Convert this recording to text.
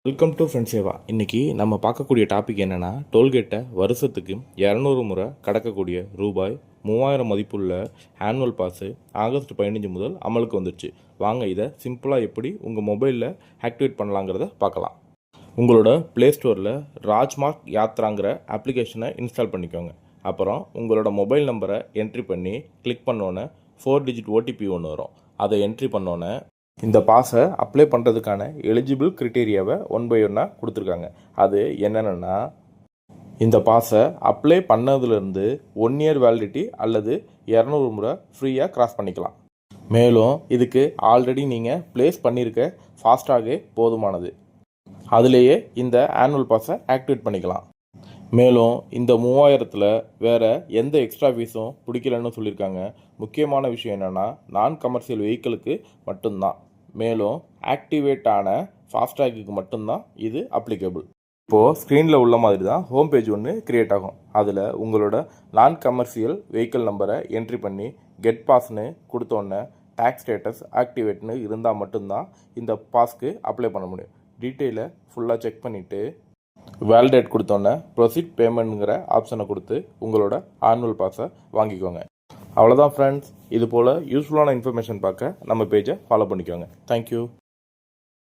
Welcome to friends Seva. இன்றைக்கி நம்ம பார்க்கக்கூடிய டாபிக் என்னென்னா, டோல்கேட்டை வருஷத்துக்கு 200 முறை கடக்கக்கூடிய ரூபாய் 3000 மதிப்புள்ள ஆனுவல் பாஸு ஆகஸ்ட் 15 முதல் அமலுக்கு வந்துடுச்சு. வாங்க இதை சிம்பிளாக எப்படி உங்கள் மொபைலில் ஆக்டிவேட் பண்ணலாங்கிறத பார்க்கலாம். உங்களோட ப்ளே ஸ்டோரில் ராஜ்மார்க் யாத்ராங்கிற அப்ளிகேஷனை இன்ஸ்டால் பண்ணிக்கோங்க. அப்புறம் உங்களோட மொபைல் நம்பரை என்ட்ரி பண்ணி கிளிக் பண்ணோன்னே 4 டிஜிட் ஓடிபி ஒன்று வரும். அதை என்ட்ரி பண்ணோன்னே இந்த பாஸை அப்ளை பண்ணுறதுக்கான எலிஜிபிள் க்ரிட்டீரியாவை 1 by 1 கொடுத்துருக்காங்க. அது என்னென்னா, இந்த பாஸை அப்ளை பண்ணதுலேருந்து 1 year வேலிடிட்டி அல்லது 200 முறை ஃப்ரீயாக கிராஸ் பண்ணிக்கலாம். மேலும் இதுக்கு ஆல்ரெடி நீங்கள் ப்ளேஸ் பண்ணியிருக்க ஃபாஸ்டாகவே போதுமானது. அதுலேயே இந்த ஆனுவல் பாஸை ஆக்டிவேட் பண்ணிக்கலாம். மேலும் இந்த 3000ல் வேறு எந்த எக்ஸ்ட்ரா ஃபீஸும் பிடிக்கலன்னு சொல்லியிருக்காங்க. முக்கியமான விஷயம் என்னென்னா, நான் கமர்ஷியல் வெஹிக்கிளுக்கு மட்டும்தான். மேலும் ஆக்டிவேட் ஆன ஃபாஸ்டாகுக்கு மட்டும்தான் இது அப்ளிகபிள். இப்போது ஸ்க்ரீனில் உள்ள மாதிரி தான் ஹோம் பேஜ் ஒன்று க்ரியேட் ஆகும். அதில் உங்களோட நான் கமர்ஷியல் வெஹிக்கிள் நம்பரை என்ட்ரி பண்ணி கெட் பாஸ்னு கொடுத்தோன்னே டேக்ஸ் ஸ்டேட்டஸ் ஆக்டிவேட்னு இருந்தால் மட்டும்தான் இந்த பாஸ்க்கு அப்ளை பண்ண முடியும். டீட்டெயிலை ஃபுல்லாக செக் பண்ணிவிட்டு வேலிடேட் கொடுத்தோன்னே ப்ரொசீட் பேமெண்ட்டுங்கிற ஆப்ஷனை கொடுத்து உங்களோட ஆனுவல் பாஸை வாங்கிக்கோங்க. அவ்வளோதான் ஃப்ரெண்ட்ஸ். இது போல் யூஸ்ஃபுல்லான இன்ஃபர்மேஷன் பார்க்க நம்ம பேஜை ஃபாலோ பண்ணிக்கோங்க. தேங்க்யூ.